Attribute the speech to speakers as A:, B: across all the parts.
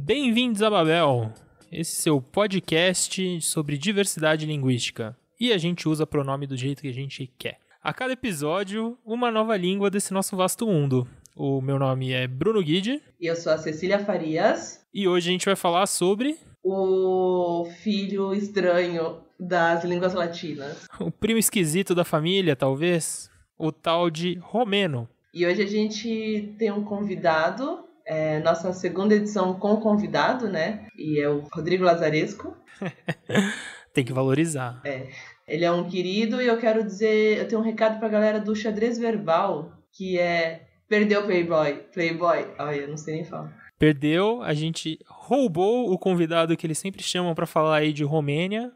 A: Bem-vindos a Babel, esse seu podcast sobre diversidade linguística. E a gente usa pronome do jeito que a gente quer. A cada episódio, uma nova língua desse nosso vasto mundo. O meu nome é Bruno Guide.
B: E eu sou a Cecília Farias.
A: E hoje a gente vai falar sobre...
B: o filho estranho das línguas latinas.
A: O primo esquisito da família, talvez. O tal de romeno.
B: E hoje a gente tem um convidado, nossa segunda edição com convidado, né? E é o Rodrigo Lazaresco.
A: Tem que valorizar.
B: Ele é um querido e eu quero dizer, eu tenho um recado pra galera do xadrez verbal, que é perdeu Playboy. Olha, eu não sei nem falar.
A: Perdeu, a gente roubou o convidado que eles sempre chamam pra falar aí de Romênia,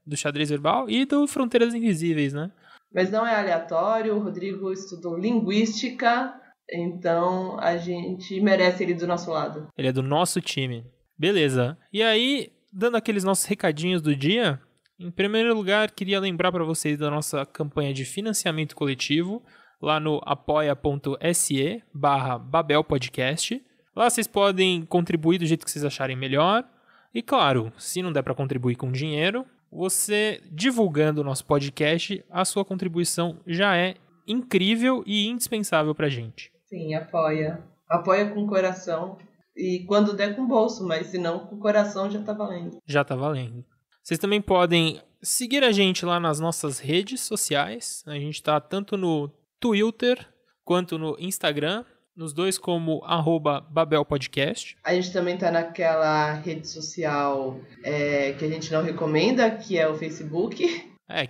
A: do xadrez verbal e do Fronteiras Invisíveis, né?
B: Mas não é aleatório, o Rodrigo estudou linguística, então a gente merece ele do nosso lado.
A: Ele é do nosso time. Beleza. E aí, dando aqueles nossos recadinhos do dia, em primeiro lugar, queria lembrar pra vocês da nossa campanha de financiamento coletivo, lá no apoia.se/babelpodcast. Lá vocês podem contribuir do jeito que vocês acharem melhor. E claro, se não der para contribuir com dinheiro, você divulgando o nosso podcast, a sua contribuição já é incrível e indispensável pra gente.
B: Sim, apoia. Apoia com o coração. E quando der com o bolso, mas se não, com o coração já tá valendo.
A: Já tá valendo. Vocês também podem seguir a gente lá nas nossas redes sociais. A gente tá tanto no Twitter quanto no Instagram. Nos dois como @babelpodcast.
B: A gente também tá naquela rede social que a gente não recomenda, que é o Facebook.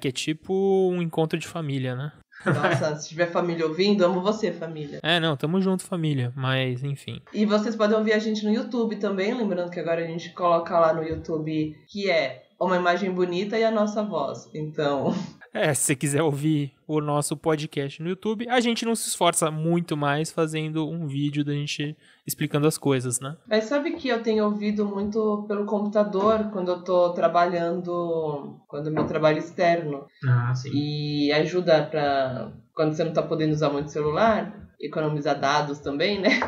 A: Que é tipo um encontro de família, né?
B: Nossa, se tiver família ouvindo, amo você, família.
A: Não, tamo junto, família, mas enfim.
B: E vocês podem ouvir a gente no YouTube também, lembrando que agora a gente coloca lá no YouTube que é uma imagem bonita e a nossa voz, então...
A: Se você quiser ouvir o nosso podcast no YouTube, a gente não se esforça muito mais fazendo um vídeo da gente explicando as coisas, né?
B: Mas sabe que eu tenho ouvido muito pelo computador quando eu tô trabalhando, quando meu trabalho é externo.
A: Sim.
B: E ajuda pra, quando você não tá podendo usar muito celular, economizar dados também, né?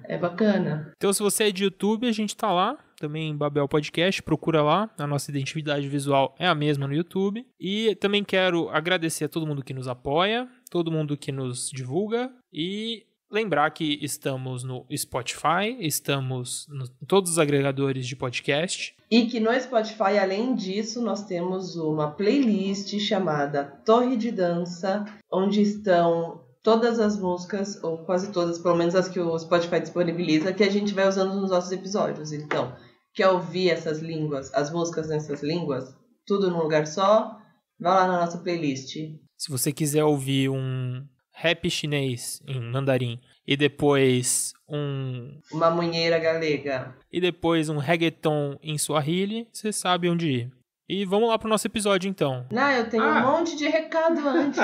B: É bacana.
A: Então, se você é de YouTube, a gente tá lá. Também em Babel Podcast, procura lá, a nossa identidade visual é a mesma no YouTube. E também quero agradecer a todo mundo que nos apoia, todo mundo que nos divulga e lembrar que estamos no Spotify, estamos em todos os agregadores de podcast.
B: E que no Spotify, além disso, nós temos uma playlist chamada Torre de Dança, onde estão todas as músicas, ou quase todas, pelo menos as que o Spotify disponibiliza, que a gente vai usando nos nossos episódios. Então, quer ouvir essas línguas, as músicas nessas línguas, tudo num lugar só, vai lá na nossa playlist.
A: Se você quiser ouvir um rap chinês em mandarim, e depois
B: uma munheira galega,
A: e depois um reggaeton em Swahili, você sabe onde ir. E vamos lá pro nosso episódio, então.
B: Não, eu tenho um monte de recado antes.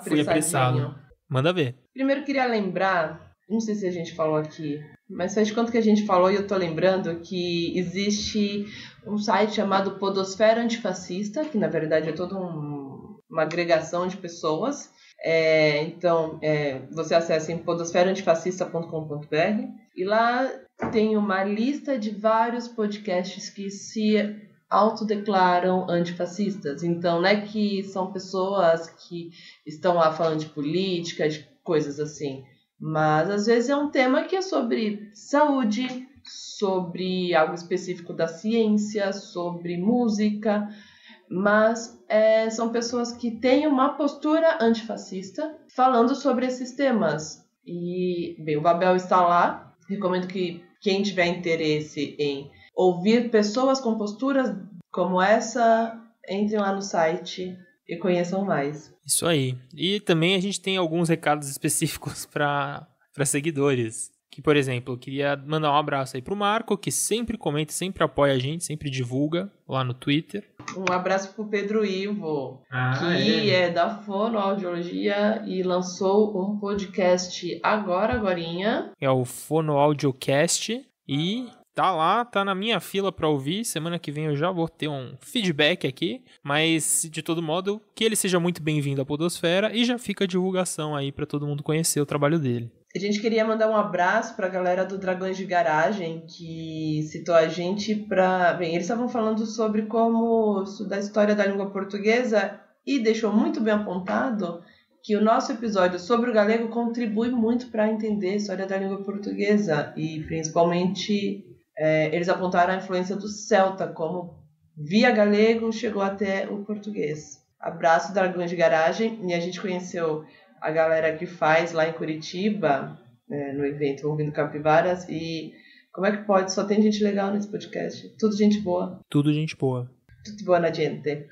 A: Fui apressado. Manda ver.
B: Primeiro, queria lembrar, não sei se a gente falou aqui, mas faz de conta que a gente falou e eu tô lembrando que existe um site chamado Podosfera Antifascista, que na verdade é toda uma agregação de pessoas. Então, você acessa em podosferaantifascista.com.br e lá tem uma lista de vários podcasts que se autodeclaram antifascistas. Então, não é que são pessoas que estão lá falando de política, de coisas assim, mas às vezes é um tema que é sobre saúde, sobre algo específico da ciência, sobre música, mas são pessoas que têm uma postura antifascista falando sobre esses temas. E, bem, o Babel está lá. Recomendo que quem tiver interesse em ouvir pessoas com posturas como essa, entrem lá no site e conheçam mais.
A: Isso aí. E também a gente tem alguns recados específicos para seguidores. Que, por exemplo, eu queria mandar um abraço aí pro Marco, que sempre comenta, sempre apoia a gente, sempre divulga lá no Twitter.
B: Um abraço pro Pedro Ivo, que é da Fonoaudiologia e lançou um podcast agorinha.
A: É o Fonoaudiocast. E tá lá, tá na minha fila pra ouvir. Semana que vem eu já vou ter um feedback aqui. Mas, de todo modo, que ele seja muito bem-vindo à Podosfera e já fica a divulgação aí pra todo mundo conhecer o trabalho dele.
B: A gente queria mandar um abraço pra galera do Dragões de Garagem, que citou a gente pra... Bem, eles estavam falando sobre como estudar a história da língua portuguesa e deixou muito bem apontado que o nosso episódio sobre o galego contribui muito para entender a história da língua portuguesa e, principalmente, eles apontaram a influência do celta, como via galego chegou até o português. Abraço, Dragões de Garagem, e a gente conheceu a galera que faz lá em Curitiba, no evento Ouvindo Capivaras, e como é que pode? Só tem gente legal nesse podcast. Tudo gente boa.
A: Tudo gente boa.
B: Tudo boa na gente.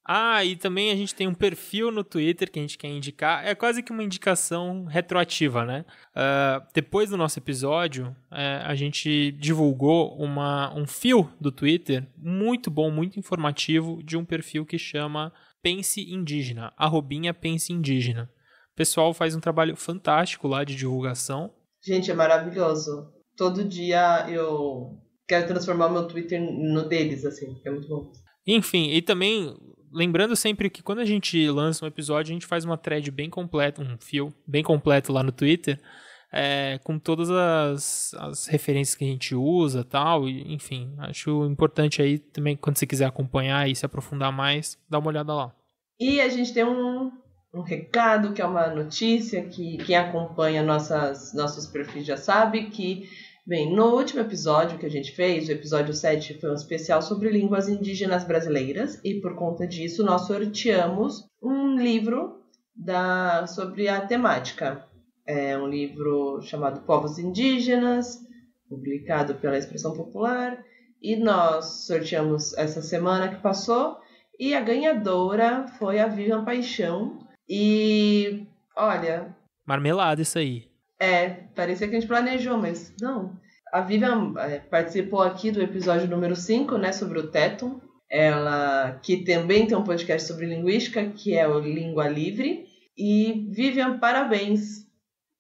A: Ah, e também a gente tem um perfil no Twitter que a gente quer indicar. É quase que uma indicação retroativa, né? Depois do nosso episódio, a gente divulgou um fio do Twitter muito bom, muito informativo, de um perfil que chama Pense Indígena, @Pense Indígena. O pessoal faz um trabalho fantástico lá de divulgação.
B: Gente, é maravilhoso. Todo dia eu quero transformar o meu Twitter no deles, assim. É muito bom.
A: Enfim, e também... Lembrando sempre que quando a gente lança um episódio, a gente faz uma thread bem completa, um fio bem completo lá no Twitter, com todas as referências que a gente usa e tal. Enfim, acho importante aí também, quando você quiser acompanhar e se aprofundar mais, dá uma olhada lá.
B: E a gente tem um recado, que é uma notícia, que quem acompanha nossos perfis já sabe que... Bem, no último episódio que a gente fez, o episódio 7, foi um especial sobre línguas indígenas brasileiras e por conta disso nós sorteamos um livro sobre a temática. É um livro chamado Povos Indígenas, publicado pela Expressão Popular, e nós sorteamos essa semana que passou e a ganhadora foi a Vivian Paixão e, olha...
A: Marmelada isso aí.
B: Parecia que a gente planejou, mas não. A Vivian participou aqui do episódio número 5, né, sobre o Tetum. Ela, que também tem um podcast sobre linguística, que é o Língua Livre. E, Vivian, parabéns.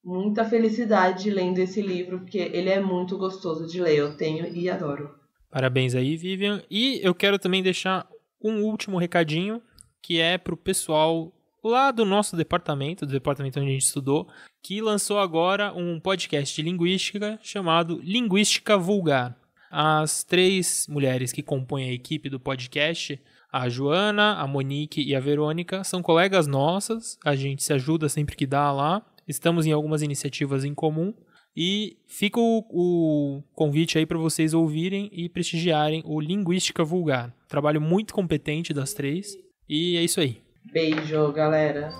B: Muita felicidade lendo esse livro, porque ele é muito gostoso de ler. Eu tenho e adoro.
A: Parabéns aí, Vivian. E eu quero também deixar um último recadinho, que é pro pessoal lá do nosso departamento, do departamento onde a gente estudou, que lançou agora um podcast de linguística chamado Linguística Vulgar. As 3 mulheres que compõem a equipe do podcast, a Joana, a Monique e a Verônica, são colegas nossas, a gente se ajuda sempre que dá lá, estamos em algumas iniciativas em comum, e fica o convite aí para vocês ouvirem e prestigiarem o Linguística Vulgar. Trabalho muito competente das 3, e é isso aí.
B: Beijo, galera.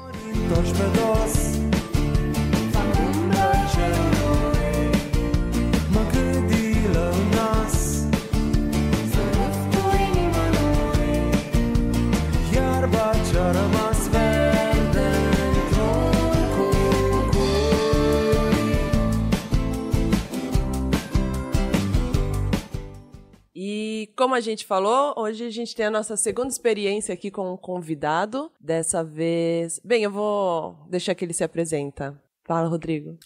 C: E como a gente falou, hoje a gente tem a nossa segunda experiência aqui com um convidado. Dessa vez... Bem, eu vou deixar que ele se apresenta. Fala, Rodrigo.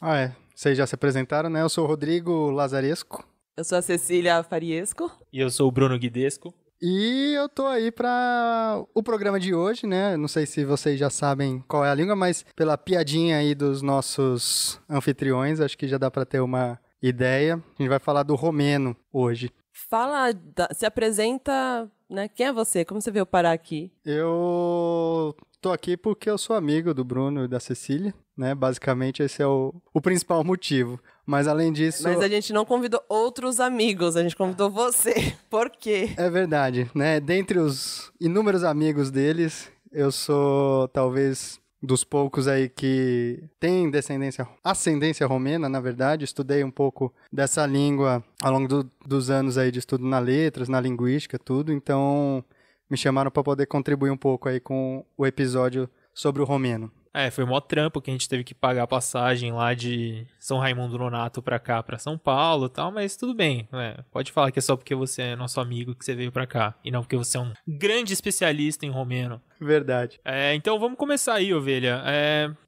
D: Vocês já se apresentaram, né? Eu sou o Rodrigo Lazaresco.
C: Eu sou a Cecília Fariesco.
A: E eu sou o Bruno Guidesco.
D: E eu tô aí para o programa de hoje, né? Não sei se vocês já sabem qual é a língua, mas pela piadinha aí dos nossos anfitriões, acho que já dá para ter uma ideia. A gente vai falar do romeno hoje.
C: Se apresenta, né? Quem é você? Como você veio parar aqui?
D: Eu tô aqui porque eu sou amigo do Bruno e da Cecília, né? Basicamente esse é o principal motivo. Mas além disso...
C: Mas a gente não convidou outros amigos, a gente convidou você. Por quê?
D: É verdade, né? Dentre os inúmeros amigos deles, eu sou talvez dos poucos aí que tem ascendência romena, na verdade. Estudei um pouco dessa língua ao longo dos anos aí de estudo na letras, na linguística, tudo. Então, me chamaram para poder contribuir um pouco aí com o episódio sobre o romeno.
A: Foi mó trampo que a gente teve que pagar a passagem lá de São Raimundo Nonato pra cá, pra São Paulo e tal, mas tudo bem. Pode falar que é só porque você é nosso amigo que você veio pra cá, e não porque você é um grande especialista em romeno.
D: Verdade.
A: Então vamos começar aí, ovelha.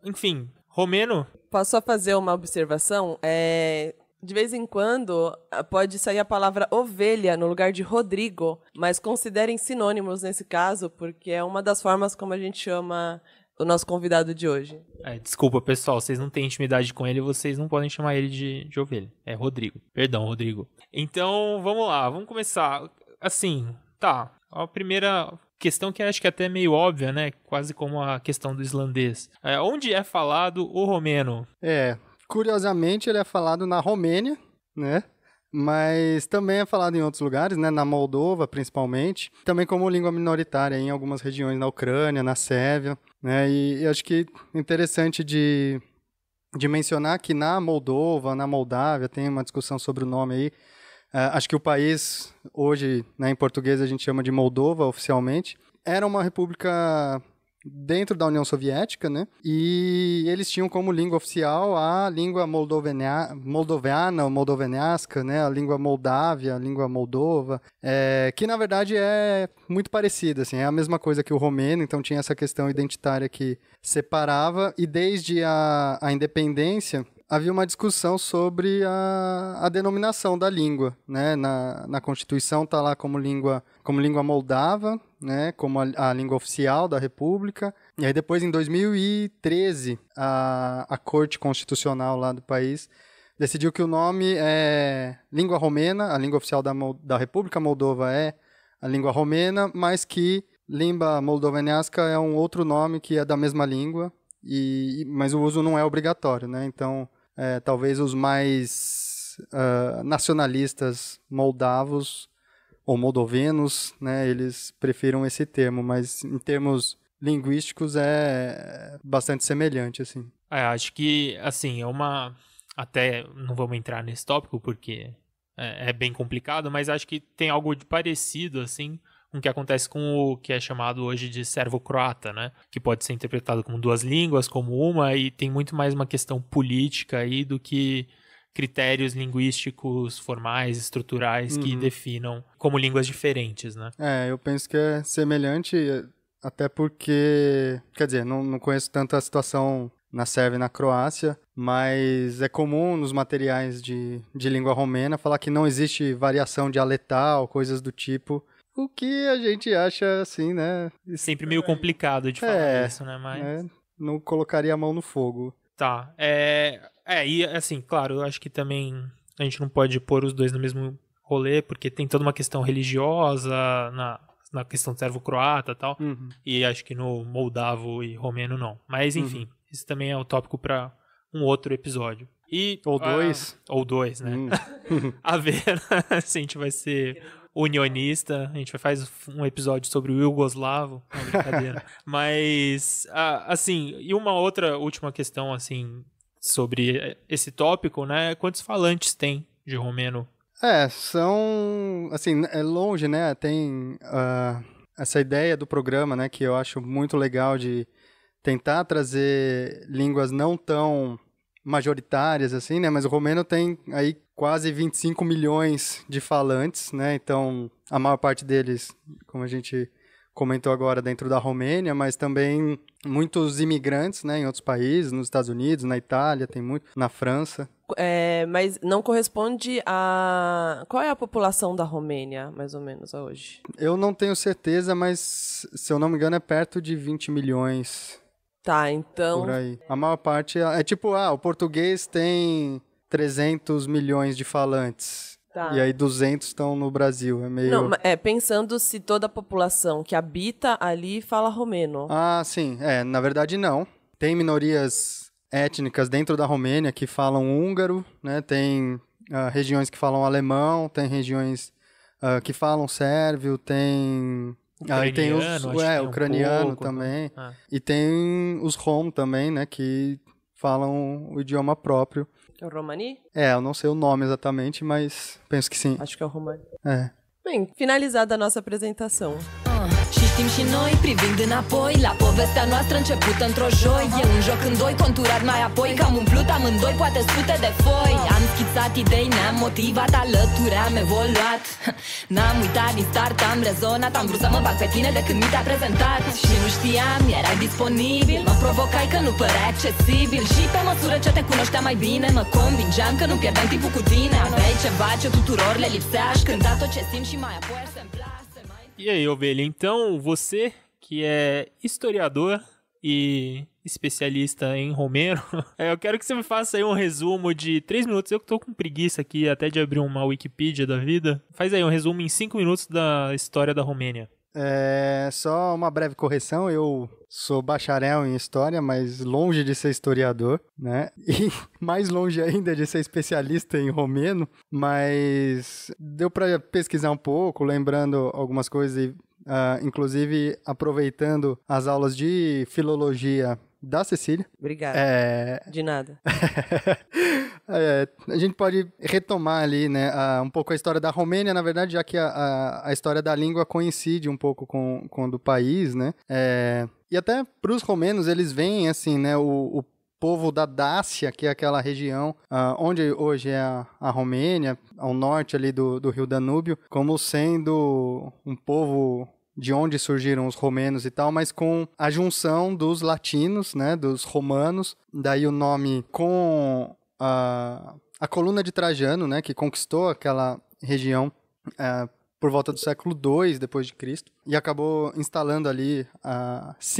A: Enfim, romeno...
C: Posso só fazer uma observação? De vez em quando, pode sair a palavra ovelha no lugar de Rodrigo, mas considerem sinônimos nesse caso, porque é uma das formas como a gente chama o nosso convidado de hoje.
A: Desculpa, pessoal, vocês não têm intimidade com ele, vocês não podem chamar ele de ovelha. É Rodrigo. Perdão, Rodrigo. Então, vamos lá, vamos começar. Assim, tá, a primeira questão que acho que é até meio óbvia, né? Quase como a questão do islandês. Onde é falado o romeno?
D: Curiosamente, ele é falado na Romênia, né? Mas também é falado em outros lugares, né? Na Moldova, principalmente. Também como língua minoritária em algumas regiões na Ucrânia, na Sérvia, né? E acho que é interessante de mencionar que na Moldova, na Moldávia, tem uma discussão sobre o nome aí. Acho que o país, hoje, né, em português, a gente chama de Moldova, oficialmente. Era uma república dentro da União Soviética, né? E eles tinham como língua oficial a língua moldoviana, ou moldoveniasca, né? A língua moldávia, a língua moldova, que na verdade é muito parecida, assim, é a mesma coisa que o romeno, então tinha essa questão identitária que separava, e desde a independência havia uma discussão sobre a denominação da língua, né? Na Constituição está lá como língua moldava, né? Como a língua oficial da República. E aí depois, em 2013, a Corte Constitucional lá do país decidiu que o nome é língua romena, a língua oficial da República Moldova é a língua romena, mas que língua moldoveniasca é um outro nome que é da mesma língua, mas o uso não é obrigatório, né? Então, talvez os mais nacionalistas moldavos ou moldovenos, né, eles prefiram esse termo, mas em termos linguísticos é bastante semelhante, assim.
A: Acho que, assim, até não vamos entrar nesse tópico porque é bem complicado, mas acho que tem algo de parecido, assim, com o que acontece com o que é chamado hoje de servo-croata, né? Que pode ser interpretado como duas línguas, como uma, e tem muito mais uma questão política aí do que critérios linguísticos formais, estruturais, que definam como línguas diferentes, né?
D: Eu penso que é semelhante, até porque, quer dizer, não conheço tanto a situação na Sérvia e na Croácia, mas é comum nos materiais de língua romena falar que não existe variação dialetal, coisas do tipo. O que a gente acha, assim, né?
A: Sempre meio complicado de falar isso, né? Mas
D: não colocaria a mão no fogo.
A: Tá. E assim, claro, eu acho que também a gente não pode pôr os dois no mesmo rolê, porque tem toda uma questão religiosa na questão do servo-croata e tal. E acho que no moldavo e romeno não. Mas, enfim, isso também é um tópico para um outro episódio.
D: Ou dois.
A: Ou dois, né? A ver se a gente vai ser unionista, a gente faz um episódio sobre o Yugoslavo, não, brincadeira. Mas, assim, e uma outra última questão, assim, sobre esse tópico, né? Quantos falantes tem de romeno?
D: São, assim, é longe, né? Tem essa ideia do programa, né? Que eu acho muito legal de tentar trazer línguas não tão majoritárias, assim, né? Mas o romeno tem aí quase 25 milhões de falantes, né? Então, a maior parte deles, como a gente comentou agora, dentro da Romênia, mas também muitos imigrantes, né? Em outros países, nos Estados Unidos, na Itália, tem muito, na França.
C: Mas não corresponde a... Qual é a população da Romênia, mais ou menos, hoje?
D: Eu não tenho certeza, mas, se eu não me engano, é perto de 20 milhões.
C: Tá, então...
D: Por aí. A maior parte é tipo, o português tem 300 milhões de falantes.
C: Tá.
D: E aí 200 estão no Brasil. É meio...
C: Não, pensando se toda a população que habita ali fala romeno.
D: Sim. Na verdade, não. Tem minorias étnicas dentro da Romênia que falam húngaro, né? Tem regiões que falam alemão, tem regiões que falam sérvio, tem...
A: Ucraniano,
D: tem os ucraniano
A: pouco,
D: também. E tem os rom também, né? Que falam o idioma próprio.
C: É o romani?
D: Eu não sei o nome exatamente, mas penso que sim.
C: Acho que é o romani.
D: É.
C: Bem, finalizada a nossa apresentação.
E: She știm și noi, privind înapoi la povestea noastră începută într-o joi. E un joc în doi, conturat mai apoi, că am umplut amândoi poate sute de foi. Am schițat idei, ne-am motivat, alături am evoluat. N-am uitat din start, am rezonat, am vrut să mă bag pe tine de când mi te-a prezentat. Și nu știam, erai disponibil, mă provocai că nu părea accesibil. Și pe măsură ce te cunoșteam mai bine, mă convingeam că nu pierdeam timpul cu tine. Aveai ceva ce tuturor le lipsea, aș cânta tot ce simt și mai apoi se-mi place mai...
A: E aí, ovelha, então você que é historiador e especialista em romeno, eu quero que você me faça aí um resumo de 3 minutos. Eu que tô com preguiça aqui até de abrir uma Wikipedia da vida. Faz aí um resumo em 5 minutos da história da Romênia.
D: Só uma breve correção, eu sou bacharel em história, mas longe de ser historiador, né? E mais longe ainda de ser especialista em romeno, mas deu para pesquisar um pouco, lembrando algumas coisas, inclusive aproveitando as aulas de filologia da Cecília.
C: Obrigada. De nada.
D: A gente pode retomar ali, né, um pouco a história da Romênia, na verdade, já que a história da língua coincide um pouco com do país, né? E até para os romenos, eles veem, assim, né, o povo da Dácia, que é aquela região onde hoje é a Romênia, ao norte ali do rio Danúbio, como sendo um povo de onde surgiram os romenos e tal, mas com a junção dos latinos, né, dos romanos, daí o nome com a coluna de Trajano, né, que conquistou aquela região por volta do século II depois de Cristo e acabou se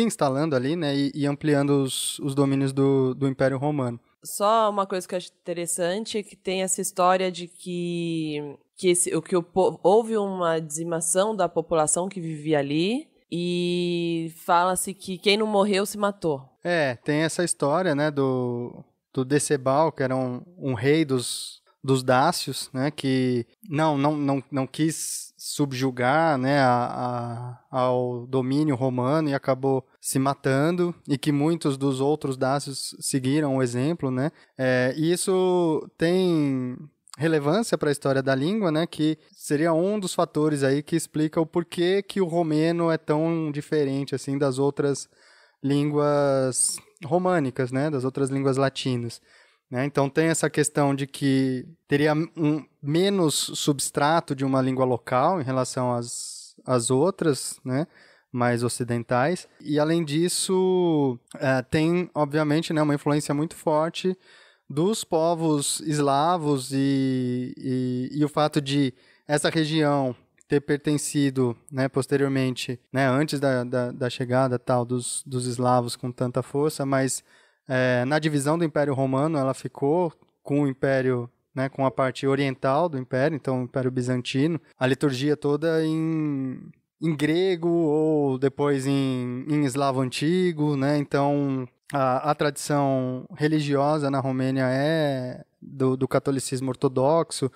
D: instalando ali, né, e ampliando os domínios do Império Romano.
C: Só uma coisa que eu acho interessante é que tem essa história de que houve uma dizimação da população que vivia ali e fala-se que quem não morreu se matou.
D: Tem essa história, né, do Decebal, que era um rei dos dácios, né, que não quis subjugar, né, ao domínio romano e acabou se matando, e que muitos dos outros dácios seguiram o exemplo, né, e isso tem relevância para a história da língua, né, que seria um dos fatores aí que explica o porquê que o romeno é tão diferente assim das outras línguas românicas, né, das outras línguas latinas. Né? Então tem essa questão de que teria menos substrato de uma língua local em relação às outras, né, mais ocidentais. E além disso, tem obviamente, né, uma influência muito forte dos povos eslavos e o fato de essa região ter pertencido, né, posteriormente, né, antes da chegada tal dos eslavos com tanta força, mas na divisão do Império Romano ela ficou com o Império, né, com a parte oriental do Império, então o Império Bizantino, a liturgia toda em grego ou depois em eslavo antigo, né, então a tradição religiosa na Romênia é do catolicismo ortodoxo,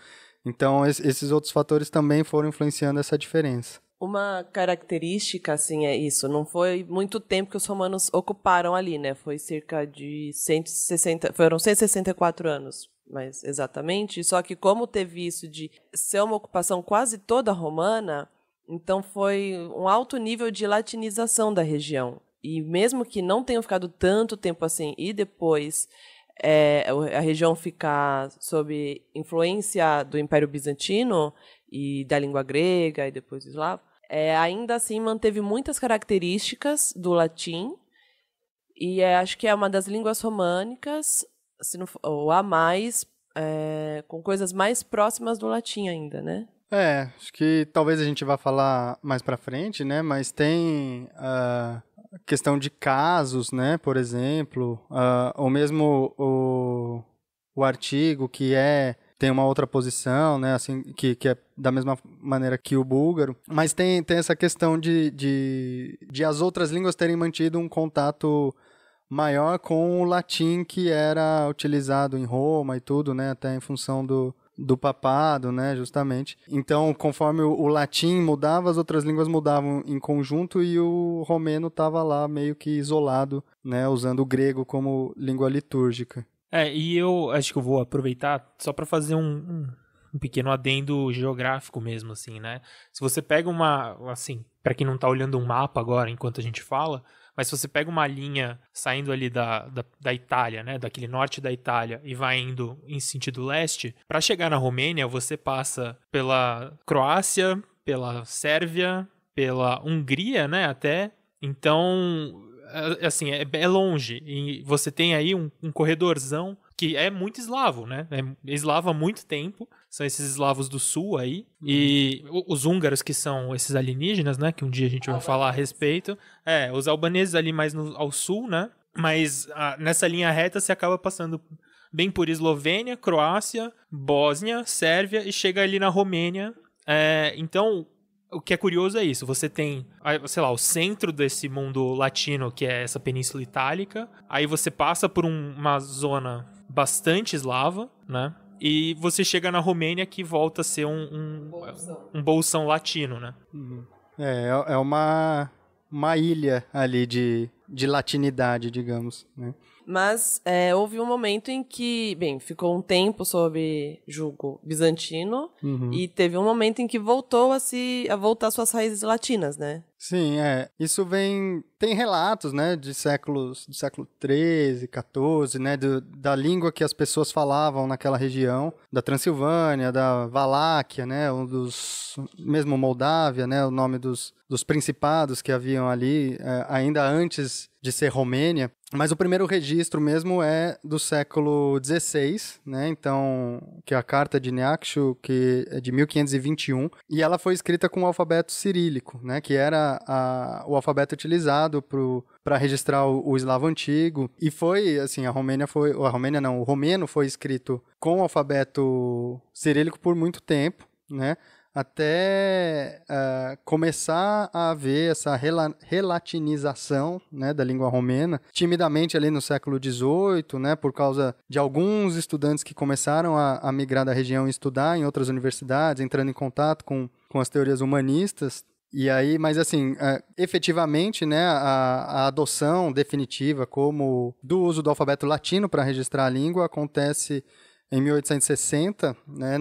D: então esses outros fatores também foram influenciando essa diferença.
C: Uma característica, assim, é isso. Não foi muito tempo que os romanos ocuparam ali, né? Foi cerca de 164 anos, mas exatamente. Só que como teve isso de ser uma ocupação quase toda romana, então foi um alto nível de latinização da região. E mesmo que não tenham ficado tanto tempo assim, e depois a região ficar sob influência do Império Bizantino e da língua grega e depois do eslavo, ainda assim manteve muitas características do latim, e acho que é uma das línguas românicas, se não for, ou a mais, com coisas mais próximas do latim ainda, né?
D: Acho que talvez a gente vá falar mais pra frente, né? Mas tem a questão de casos, né? Por exemplo, ou mesmo o artigo que tem uma outra posição, né, assim, que é da mesma maneira que o búlgaro, mas tem essa questão de as outras línguas terem mantido um contato maior com o latim que era utilizado em Roma e tudo, né, até em função do papado, né, justamente. Então, conforme o latim mudava, as outras línguas mudavam em conjunto e o romeno estava lá meio que isolado, né, usando o grego como língua litúrgica.
A: E eu acho que eu vou aproveitar só para fazer um pequeno adendo geográfico mesmo, assim, né? Se você pega para quem não tá olhando um mapa agora enquanto a gente fala, mas se você pega uma linha saindo ali da Itália, né, daquele norte da Itália, e vai indo em sentido leste, para chegar na Romênia, você passa pela Croácia, pela Sérvia, pela Hungria, né, até. Então, assim, é longe. E você tem aí um corredorzão que é muito eslavo, né? É eslavo há muito tempo. São esses eslavos do sul aí. E os húngaros, que são esses alienígenas, né? Que um dia a gente vai falar a respeito. Os albaneses ali mais ao sul, né? Mas nessa linha reta você acaba passando bem por Eslovênia, Croácia, Bósnia, Sérvia e chega ali na Romênia. Então, o que é curioso é isso. Você tem, sei lá, o centro desse mundo latino, que é essa Península Itálica. Aí você passa por uma zona bastante eslava, né? E você chega na Romênia, que volta a ser um bolsão latino, né?
D: É uma ilha ali de latinidade, digamos, né?
C: Mas houve um momento em que, bem, ficou um tempo sob jugo bizantino e teve um momento em que voltou a voltar às suas raízes latinas, né?
D: Sim, isso tem relatos, né, do século XIII, XIV, né, da língua que as pessoas falavam naquela região, da Transilvânia, da Valáquia, né, mesmo Moldávia, né, o nome dos principados que haviam ali, ainda antes de ser Romênia. Mas o primeiro registro mesmo é do século XVI, né? Então, que é a Carta de Neaksho, que é de 1521, e ela foi escrita com o alfabeto cirílico, né? Que era o alfabeto utilizado para registrar o eslavo antigo. E foi, assim, o romeno foi escrito com o alfabeto cirílico por muito tempo, né? Até começar a haver essa relatinização, né, da língua romena, timidamente ali no século XVIII, né, por causa de alguns estudantes que começaram a migrar da região e estudar em outras universidades, entrando em contato com as teorias humanistas. E aí, mas assim, efetivamente, né, a adoção definitiva como do uso do alfabeto latino para registrar a língua acontece em 1860, né,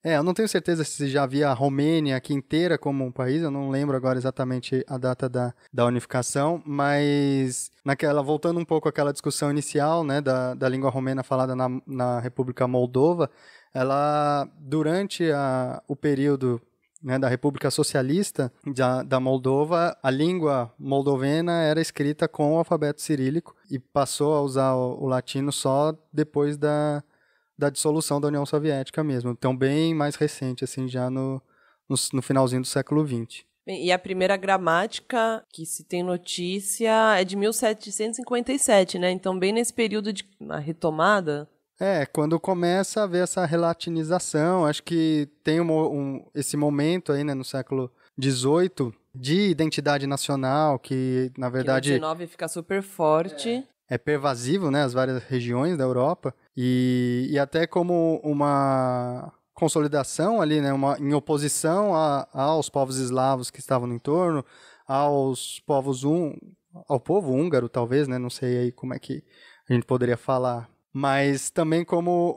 D: eu não tenho certeza se já havia a Romênia aqui inteira como um país, eu não lembro agora exatamente a data da unificação, mas voltando um pouco àquela discussão inicial, né, da língua romena falada na República Moldova, ela, durante o período, né, da República Socialista da Moldova, a língua moldovena era escrita com o alfabeto cirílico e passou a usar o latino só depois da dissolução da União Soviética mesmo. Então, bem mais recente, assim, já no finalzinho do século XX.
C: Bem, e a primeira gramática que se tem notícia é de 1757, né? Então, bem nesse período de retomada.
D: Quando começa a haver essa relatinização, acho que tem esse momento aí, né, no século XVIII, de identidade nacional, que, na verdade...
C: Que no XIX fica super forte.
D: É pervasivo, né, as várias regiões da Europa, e até como uma consolidação ali, né, em oposição aos povos eslavos que estavam no entorno, ao povo húngaro, talvez, né, não sei aí como é que a gente poderia falar, mas também como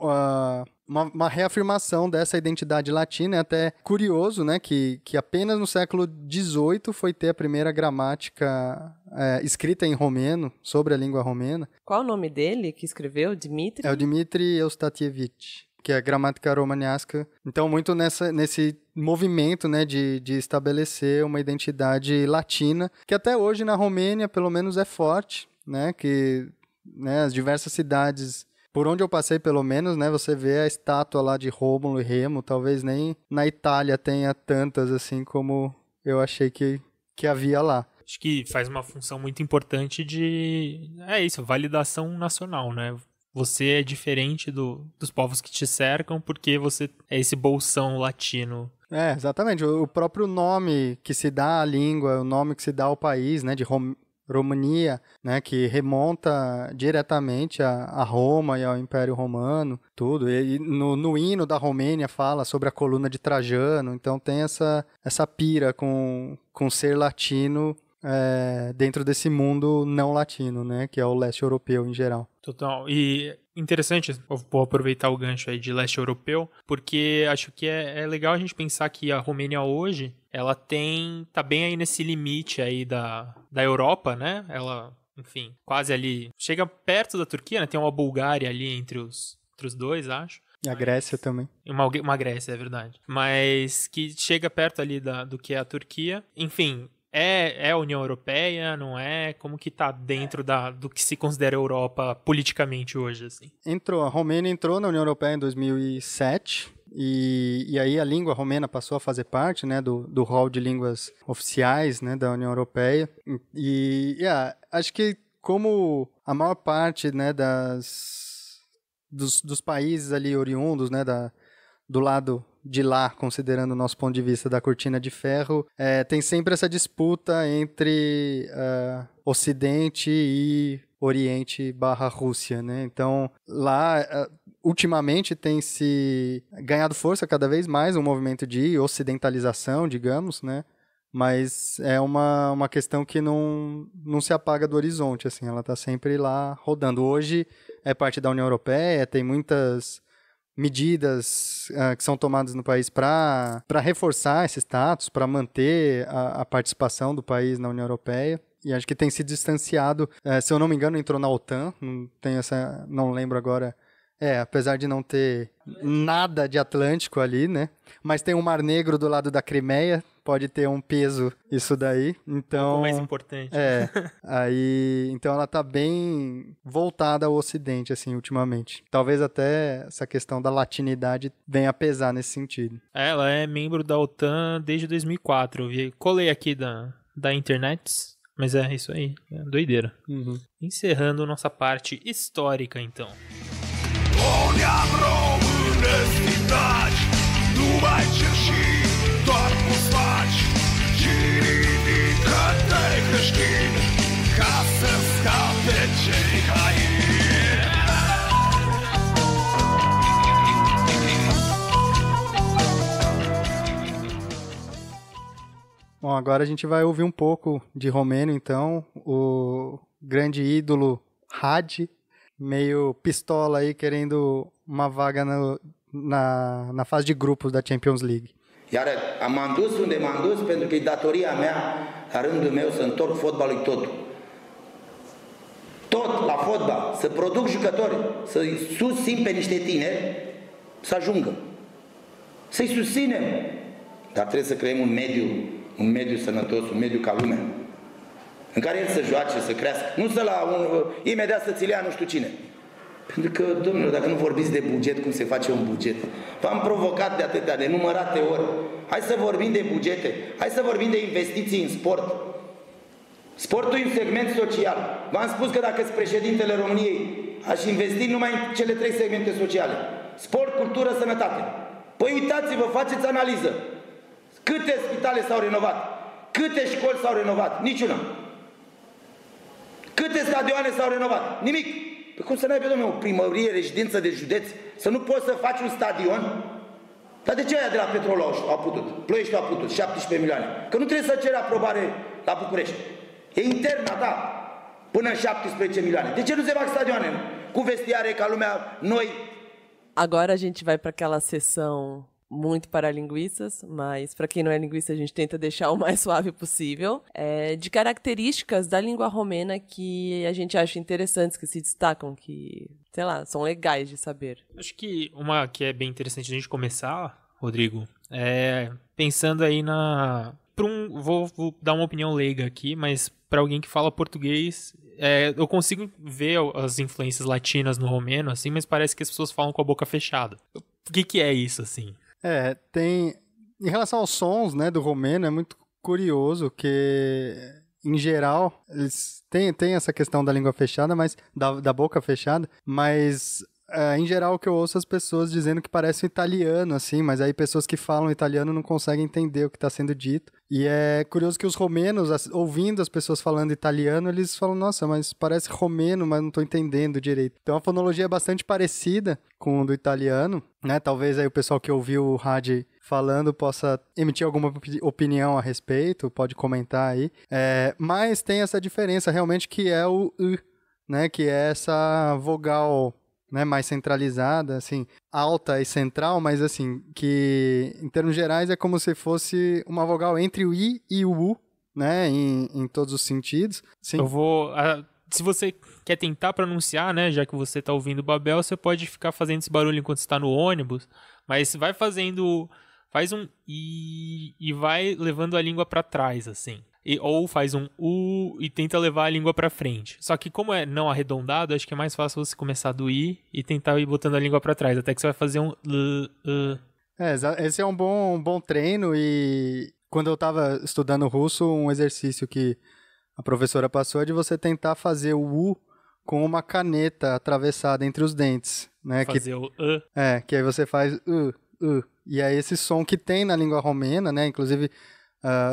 D: uma reafirmação dessa identidade latina. É até curioso, né, que apenas no século XVIII foi ter a primeira gramática escrita em romeno, sobre a língua romena.
C: Qual o nome dele que escreveu? Dmitri?
D: É o Dmitri Eustatievich, que é a Gramática Romanesca. Então, muito nesse movimento, né, de estabelecer uma identidade latina, que até hoje na Romênia, pelo menos, é forte, né, que, né, as diversas cidades, por onde eu passei, pelo menos, né, você vê a estátua lá de Rômulo e Remo. Talvez nem na Itália tenha tantas, assim, como eu achei que havia lá.
A: Acho que faz uma função muito importante de... validação nacional, né? Você é diferente dos povos que te cercam porque você é esse bolsão latino.
D: Exatamente. O próprio nome que se dá à língua, o nome que se dá ao país, né, de Romania, né, que remonta diretamente a Roma e ao Império Romano, tudo. E no hino da Romênia fala sobre a coluna de Trajano, então tem essa pira com ser latino dentro desse mundo não latino, né, que é o leste europeu em geral.
A: Total. E interessante, eu vou aproveitar o gancho aí de leste europeu, porque acho que é legal a gente pensar que a Romênia hoje, ela tá bem aí nesse limite aí da Europa, né? Ela, enfim, quase ali, chega perto da Turquia, né? Tem uma Bulgária ali entre os dois, acho.
D: E a Grécia também.
A: Uma Grécia, é verdade. Mas que chega perto ali do que é a Turquia. Enfim, é a União Europeia, não é? Como que tá dentro do que se considera Europa politicamente hoje, assim?
D: A Romênia entrou na União Europeia em 2007 e aí a língua romena passou a fazer parte, né, do rol de línguas oficiais, né, da União Europeia. E acho que como a maior parte, né, dos países ali oriundos, né, do lado de lá, considerando o nosso ponto de vista da cortina de ferro, tem sempre essa disputa entre Ocidente e Oriente / Rússia, né? Então, lá, ultimamente, tem se ganhado força cada vez mais um movimento de ocidentalização, digamos, né? Mas é uma questão que não se apaga do horizonte, assim, ela está sempre lá rodando. Hoje é parte da União Europeia, tem muitas medidas que são tomadas no país para reforçar esse status, para manter a participação do país na União Europeia. E acho que tem se distanciado, se eu não me engano, entrou na OTAN, não lembro agora, apesar de não ter nada de Atlântico ali, né? Mas tem o Mar Negro do lado da Crimeia, pode ter um peso isso daí. Então,
A: um pouco mais importante.
D: Então ela tá bem voltada ao Ocidente, assim, ultimamente. Talvez até essa questão da latinidade venha a pesar nesse sentido.
A: Ela é membro da OTAN desde 2004, colei aqui da internet. Mas é isso aí, é doideira.
D: Uhum.
A: Encerrando nossa parte histórica, então.
D: Bom, agora a gente vai ouvir um pouco de romeno, então, o grande ídolo Hagi, meio pistola aí, querendo uma vaga na fase de grupos da Champions League.
F: Iar m-am dus unde m-am dus pentru că e datoria mea, la rândul meu, să întorc fotbalul totul. Tot la fotbal, să produc jucători, să-i susțin pe niște tineri să ajungă. Să-i susținem. Dar trebuie să creăm un mediu sănătos, un mediu ca lumea, în care el să joace, să crească. Nu să imediat să ți-l ia nu știu cine. Pentru că, domnilor, dacă nu vorbiți de buget, cum se face un buget? V-am provocat de nenumărate ori. Hai să vorbim de bugete, hai să vorbim de investiții în sport. Sportul e un segment social. V-am spus că dacă sunt președintele României, aș investi numai în cele 3 segmente sociale. Sport, cultură, sănătate. Păi uitați-vă, faceți analiză. Câte spitale s-au renovat? Câte școli s-au renovat? Niciuna. Câte stadioane s-au renovat? Nimic. Păi cum să n-ai, domnule, o primărie, reședință de județ, să nu poți să faci un stadion? Dar de ce aia de la Petrol au putut? Ploieștiul a putut, 17 milioane. Că nu trebuie să ceri aprobare la București. E interna, da, până în 17 milioane. De ce nu se fac stadioane cu vestiare ca lumea, noi?
C: Agora a gente vai para aquela sessão muito para linguistas, mas para quem não é linguista a gente tenta deixar o mais suave possível, de características da língua romena que a gente acha interessantes, que se destacam, que, sei lá, são legais de saber.
A: Acho que uma que é bem interessante a gente começar, Rodrigo, pensando aí vou dar uma opinião leiga aqui, mas para alguém que fala português, eu consigo ver as influências latinas no romeno, assim, mas parece que as pessoas falam com a boca fechada. O que é isso, assim?
D: Em relação aos sons, né, do romeno, é muito curioso que, em geral, eles têm essa questão da língua fechada, mas da boca fechada, mas em geral, o que eu ouço as pessoas dizendo que parece um italiano, assim, mas aí pessoas que falam italiano não conseguem entender o que está sendo dito. E é curioso que os romenos, ouvindo as pessoas falando italiano, eles falam, nossa, mas parece romeno, mas não estou entendendo direito. Então a fonologia é bastante parecida com o do italiano, né? Talvez aí o pessoal que ouviu o Hadi falando possa emitir alguma opinião a respeito, pode comentar aí. Mas tem essa diferença realmente que é o U, né? Que é essa vogal, né, mais centralizada, assim, alta e central, mas assim, que em termos gerais é como se fosse uma vogal entre o I e o U, né, em todos os sentidos. Sim.
A: Eu vou... se você quer tentar pronunciar, né, já que você tá ouvindo o Babel, você pode ficar fazendo esse barulho enquanto está no ônibus, mas vai fazendo... Faz um I e vai levando a língua para trás, assim. Ou faz um U e tenta levar a língua pra frente. Só que como é não arredondado, acho que é mais fácil você começar do I e tentar ir botando a língua pra trás, até que você vai fazer um
D: esse é um bom treino, e quando eu estava estudando russo, um exercício que a professora passou é de você tentar fazer o U com uma caneta atravessada entre os dentes, né?
A: Fazer o
D: que aí você faz e aí esse som que tem na língua romena, né? Inclusive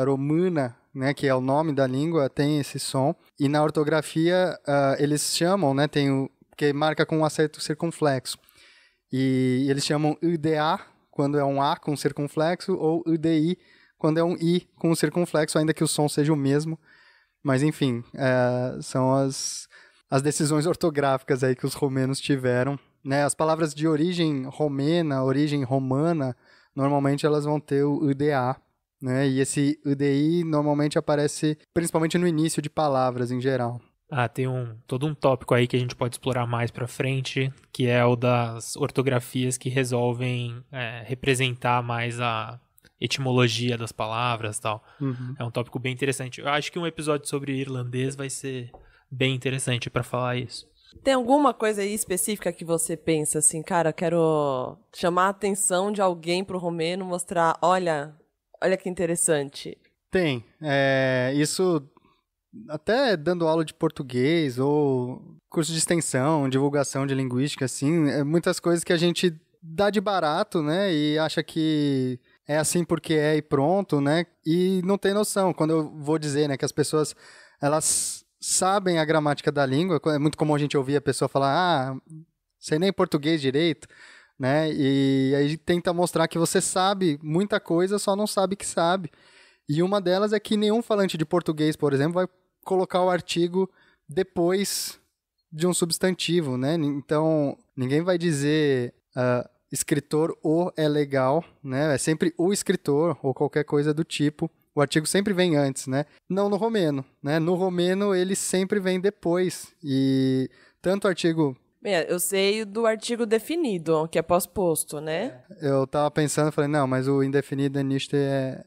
D: romana, né, que é o nome da língua, tem esse som. E na ortografia, eles chamam, né, que marca com um acerto circunflexo. E eles chamam UDA, quando é um A com circunflexo, ou UDI, quando é um I com circunflexo, ainda que o som seja o mesmo. Mas, enfim, são as decisões ortográficas aí que os romenos tiveram, né? As palavras de origem romena, origem romana, normalmente elas vão ter o UDA, né? E esse UDI normalmente aparece principalmente no início de palavras em geral.
A: Tem todo um tópico aí que a gente pode explorar mais pra frente, que é o das ortografias que resolvem representar mais a etimologia das palavras e tal.
D: Uhum.
A: É um tópico bem interessante. Eu acho que um episódio sobre irlandês vai ser bem interessante pra falar isso.
C: Tem alguma coisa aí específica que você pensa assim, cara, quero chamar a atenção de alguém pro romeno, mostrar, olha que interessante.
D: Tem. Isso, até dando aula de português ou curso de extensão, divulgação de linguística, assim, muitas coisas que a gente dá de barato, né, e acha que é assim porque é e pronto, né, e não tem noção. Quando eu vou dizer, né, que as pessoas, elas sabem a gramática da língua, é muito comum a gente ouvir a pessoa falar, sei nem português direito, né? E aí tenta mostrar que você sabe muita coisa, só não sabe que sabe. E uma delas é que nenhum falante de português, por exemplo, vai colocar o artigo depois de um substantivo, né? Então, ninguém vai dizer escritor ou é legal, né? É sempre o escritor ou qualquer coisa do tipo. O artigo sempre vem antes, né? Não no romeno, né? No romeno, ele sempre vem depois. E tanto o artigo...
C: Eu sei do artigo definido, que é pós-posto, né?
D: Eu tava pensando, falei, não, mas o indefinido nicht é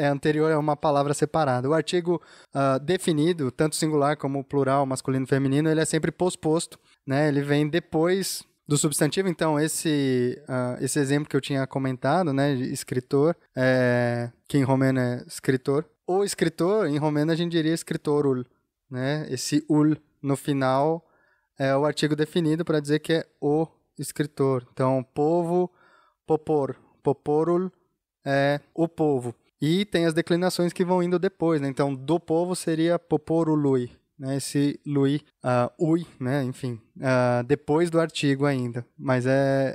D: anterior a uma palavra separada. O artigo definido, tanto singular como plural, masculino e feminino, ele é sempre pós-posto, né? Ele vem depois do substantivo. Então, esse exemplo que eu tinha comentado, né, de escritor, que em romeno é escritor. O escritor, em romeno a gente diria escritorul, né? Esse ul no final é o artigo definido para dizer que é o escritor. Então, povo, popor. Poporul é o povo. E tem as declinações que vão indo depois, né? Então, do povo seria poporului, né? Esse lui, ui, né? Enfim, depois do artigo ainda. Mas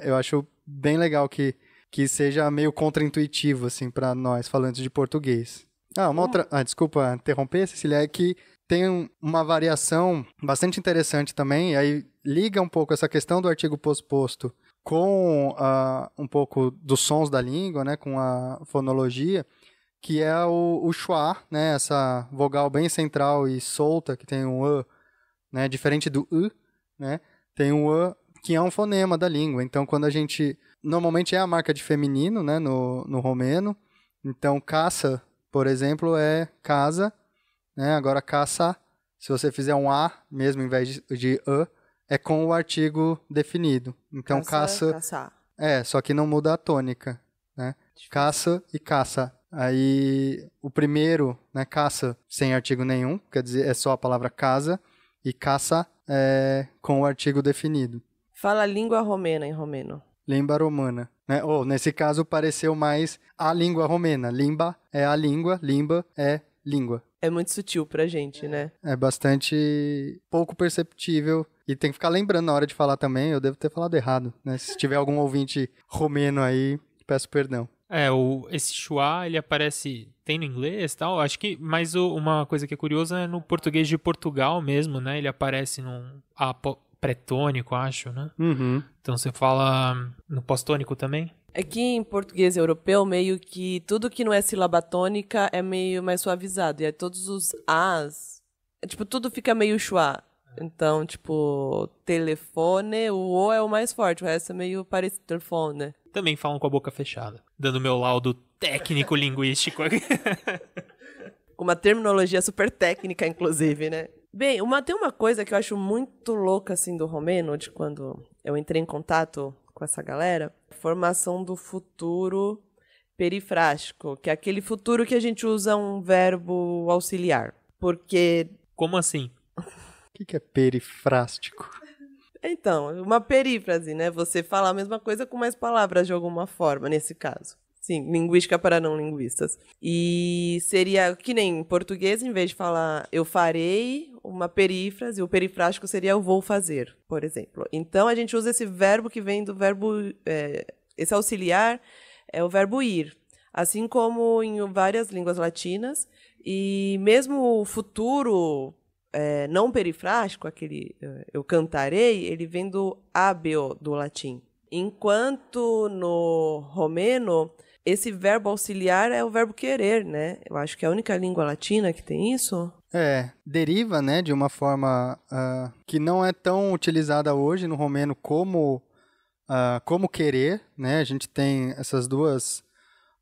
D: eu acho bem legal que seja meio contraintuitivo, assim, para nós, falantes de português. Uma outra... desculpa interromper, Cecília, é que tem uma variação bastante interessante também, e aí liga um pouco essa questão do artigo pós-posto com um pouco dos sons da língua, né, com a fonologia, que é o schwa, né, essa vogal bem central e solta, que tem um né, diferente do né, tem um que é um fonema da língua. Então, quando a gente... Normalmente é a marca de feminino, né, no romeno. Então, caça, por exemplo, é casa, né? Agora, caça, se você fizer um A mesmo em vez de é com o artigo definido. Então, caça... só que não muda a tônica, né? Caça e caça. Aí, o primeiro, né, caça sem artigo nenhum, quer dizer, é só a palavra casa, e caça é com o artigo definido.
C: Fala língua romena em romeno.
D: Limba romana, né? Ou, nesse caso, pareceu mais a língua romena. Limba é a língua, limba é língua.
C: É muito sutil pra gente, né?
D: É bastante pouco perceptível. E tem que ficar lembrando na hora de falar também. Eu devo ter falado errado, né? Se tiver algum ouvinte romeno aí, peço perdão.
A: Esse schwa, ele aparece, tem no inglês e tal, acho que, mas uma coisa que é curiosa é no português de Portugal mesmo, né? Ele aparece num pré-tônico, acho, né?
D: Uhum.
A: Então você fala no pós-tônico também?
C: É que em português europeu, meio que tudo que não é sílaba tônica é meio mais suavizado. E aí todos os as, tudo fica meio schwa. Então, telefone, o O é o mais forte, o resto é meio parecido, telefone.
A: Também falam com a boca fechada, dando meu laudo técnico-linguístico aqui.
C: Com uma terminologia super técnica, inclusive, né? Bem, tem uma coisa que eu acho muito louca, assim, do romeno, de quando eu entrei em contato com essa galera, formação do futuro perifrástico, que é aquele futuro que a gente usa um verbo auxiliar. Porque...
A: Como assim?
D: O que é perifrástico?
C: Então, uma perífrase, né? Você fala a mesma coisa com mais palavras de alguma forma, nesse caso. Sim, linguística para não linguistas. E seria que nem em português, em vez de falar eu farei, uma perífrase, o perifrástico seria eu vou fazer, por exemplo. Então, a gente usa esse verbo que vem do verbo... esse auxiliar é o verbo ir. Assim como em várias línguas latinas. E mesmo o futuro... não perifrástico, aquele eu cantarei, ele vem do habeo, do latim. Enquanto no romeno, esse verbo auxiliar é o verbo querer, né? Eu acho que é a única língua latina que tem isso.
D: Deriva, né, de uma forma que não é tão utilizada hoje no romeno como querer, né? A gente tem essas duas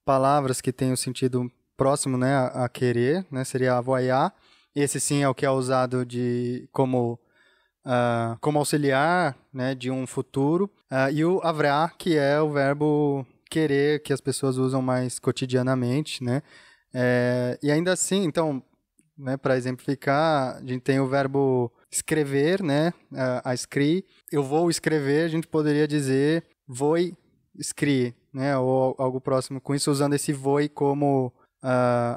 D: palavras que têm o sentido próximo, né, a querer, né? Seria avoiar. Esse sim é o que é usado como auxiliar, né, de um futuro. E o avrear, que é o verbo querer, que as pessoas usam mais cotidianamente, né? E ainda assim, então, né, para exemplificar, a gente tem o verbo escrever, né, a escri. Eu vou escrever, a gente poderia dizer voi escri, né, ou algo próximo com isso, usando esse voi como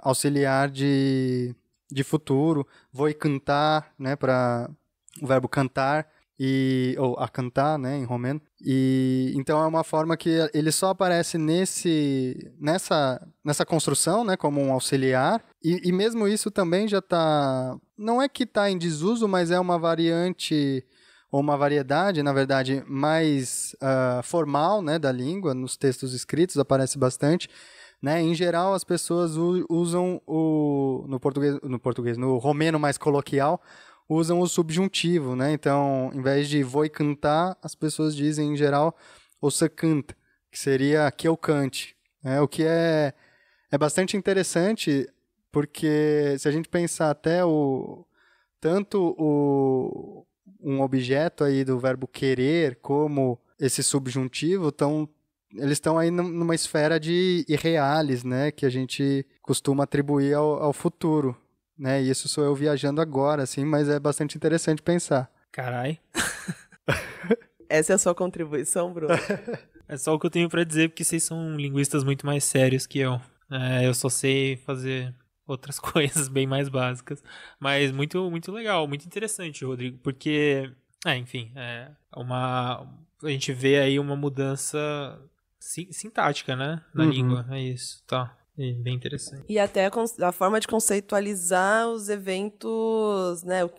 D: auxiliar de futuro. Vou cantar, né, para o verbo cantar, ou a cantar, né, em romeno. E então é uma forma que ele só aparece nessa construção, né, como um auxiliar. E mesmo isso também já está, não é que está em desuso, mas é uma variante ou uma variedade, na verdade, mais formal, né, da língua. Nos textos escritos aparece bastante. Né? Em geral, as pessoas usam no romeno mais coloquial, usam o subjuntivo, né? Então, em vez de vou cantar, as pessoas dizem, em geral, o se canta, que seria que eu cante. Né? O que é bastante interessante, porque se a gente pensar até um objeto aí do verbo querer, como esse subjuntivo, eles estão aí numa esfera de irreales, né, que a gente costuma atribuir ao futuro, né, e isso sou eu viajando agora, assim, mas é bastante interessante pensar.
A: Carai.
C: Essa é a sua contribuição, Bruno?
A: É só o que eu tenho pra dizer, porque vocês são linguistas muito mais sérios que eu. Eu só sei fazer outras coisas bem mais básicas, mas muito, muito legal, muito interessante, Rodrigo, porque, enfim, a gente vê aí uma mudança sintática, né, na língua, é isso, tá, bem interessante.
C: E até a forma de conceitualizar os eventos, né,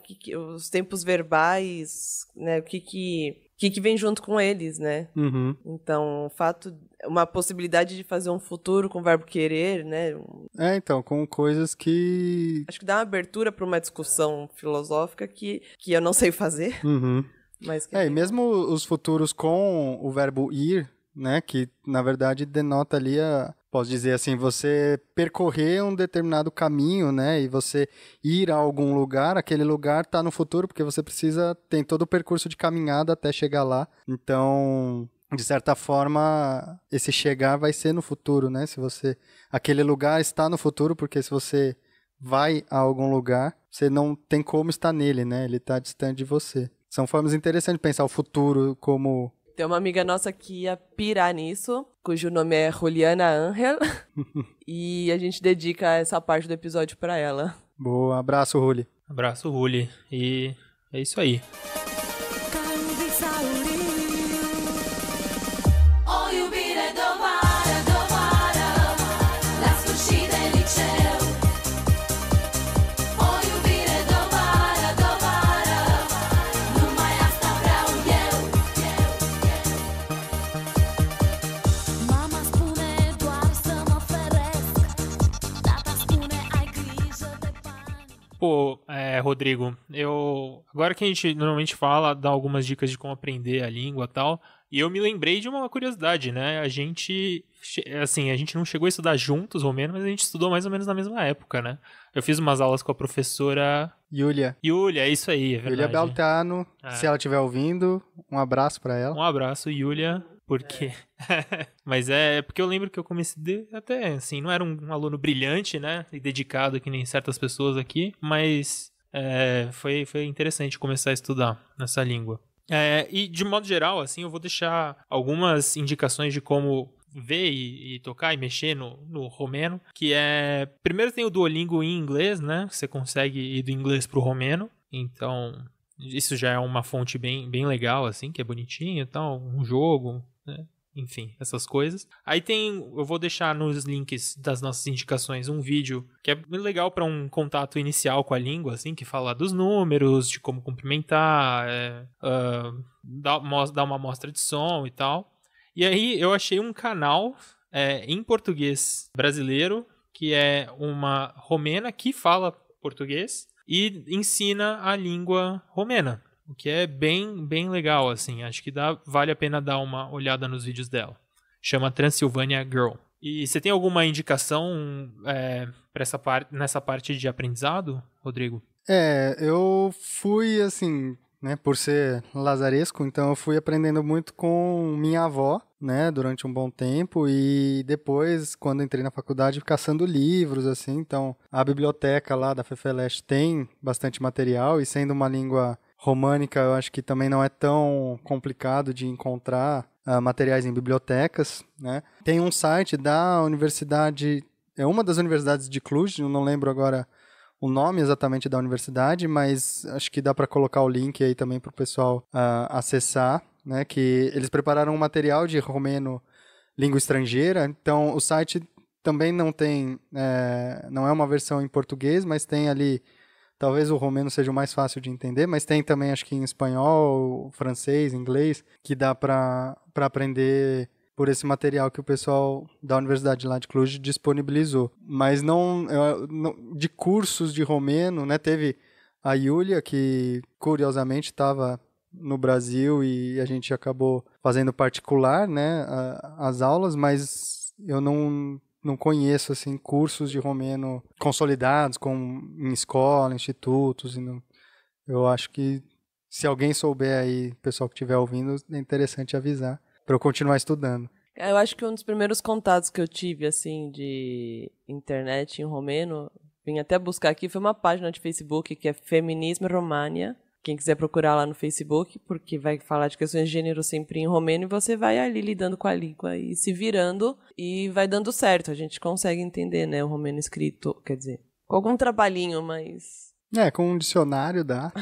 C: os tempos verbais, né, o que vem junto com eles, né?
D: Uhum.
C: Então, uma possibilidade de fazer um futuro com o verbo querer, né?
D: Então, com coisas que...
C: Acho que dá uma abertura para uma discussão filosófica que eu não sei fazer.
D: Uhum.
C: Mas
D: e mesmo os futuros com o verbo ir, né, que na verdade denota ali posso dizer assim, você percorrer um determinado caminho, né, e você ir a algum lugar, aquele lugar está no futuro, porque você tem todo o percurso de caminhada até chegar lá. Então, de certa forma, esse chegar vai ser no futuro, né, aquele lugar está no futuro, porque se você vai a algum lugar, você não tem como estar nele, né, ele está distante de você. são formas interessantes de pensar o futuro como...
C: Tem uma amiga nossa que ia pirar nisso, cujo nome é Juliana Angel, e a gente dedica essa parte do episódio pra ela.
D: Boa, abraço, Ruli.
A: Abraço, Ruli. E é isso aí. Pô, Rodrigo, agora que a gente normalmente fala, dá algumas dicas de como aprender a língua e tal, e eu me lembrei de uma curiosidade, né? A gente não chegou a estudar juntos romeno, mas a gente estudou mais ou menos na mesma época, né? Eu fiz umas aulas com a professora...
D: Yulia,
A: é isso aí, é verdade.
D: Yulia Baltano, se ela estiver ouvindo, um abraço pra ela.
A: Um abraço, Yulia. Porque... Mas porque eu lembro que eu comecei até, assim, não era um aluno brilhante, né? E dedicado que nem certas pessoas aqui, mas foi interessante começar a estudar nessa língua. E de modo geral, assim, eu vou deixar algumas indicações de como ver e tocar e mexer no romeno, que primeiro tem o Duolingo em inglês, né? Você consegue ir do inglês pro romeno, então isso já é uma fonte bem, bem legal, assim, que é bonitinho e tal, um jogo, né? Enfim, essas coisas. Aí eu vou deixar nos links das nossas indicações um vídeo que é muito legal para um contato inicial com a língua, assim, que fala dos números, de como cumprimentar, dar uma amostra de som e tal. E aí eu achei um canal em português brasileiro, que é uma romena que fala português e ensina a língua romena. O que é bem, bem legal, assim. Acho que vale a pena dar uma olhada nos vídeos dela. Chama Transylvania Girl. E você tem alguma indicação nessa parte de aprendizado, Rodrigo?
D: Eu fui, assim, né, por ser lazaresco, então eu fui aprendendo muito com minha avó, né, durante um bom tempo, e depois, quando entrei na faculdade, caçando livros, assim. Então, a biblioteca lá da FEFELESH tem bastante material, e sendo uma língua românica, eu acho que também não é tão complicado de encontrar materiais em bibliotecas, né? Tem um site da universidade, uma das universidades de Cluj, eu não lembro agora o nome exatamente da universidade, mas acho que dá para colocar o link aí também para o pessoal acessar, né? Que eles prepararam um material de romeno língua estrangeira, então o site também não tem, não é uma versão em português, mas tem ali. Talvez o romeno seja o mais fácil de entender, mas tem também, acho que em espanhol, francês, inglês, que dá para aprender por esse material que o pessoal da Universidade lá de Cluj disponibilizou. Mas não de cursos de romeno, né? Teve a Yulia, que curiosamente estava no Brasil e a gente acabou fazendo particular, né? As aulas, mas eu não conheço, assim, cursos de romeno consolidados em escola, institutos. Eu acho que se alguém souber aí, pessoal que estiver ouvindo, é interessante avisar para eu continuar estudando.
C: Eu acho que um dos primeiros contatos que eu tive, assim, de internet em romeno, vim até buscar aqui, foi uma página de Facebook que é Feminismo România. Quem quiser procurar lá no Facebook, porque vai falar de questões de gênero sempre em romeno, e você vai ali lidando com a língua e se virando, e vai dando certo. A gente consegue entender, né, o romeno escrito, quer dizer, com algum trabalhinho, mas...
D: com um dicionário dá.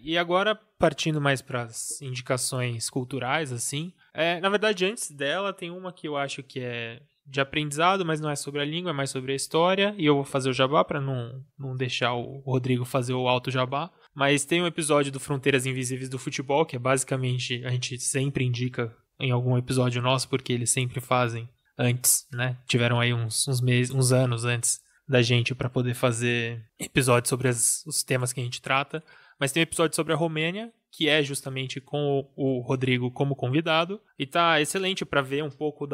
A: E agora, partindo mais para as indicações culturais, assim, na verdade, antes dela, tem uma que eu acho que é de aprendizado, mas não é sobre a língua, é mais sobre a história, e eu vou fazer o jabá para não deixar o Rodrigo fazer o alto jabá. Mas tem um episódio do Fronteiras Invisíveis do Futebol, que é basicamente, a gente sempre indica em algum episódio nosso, porque eles sempre fazem antes, né? Tiveram aí uns anos antes da gente para poder fazer episódios sobre os temas que a gente trata. Mas tem um episódio sobre a Romênia, que é justamente com o Rodrigo como convidado, e tá excelente para ver um pouco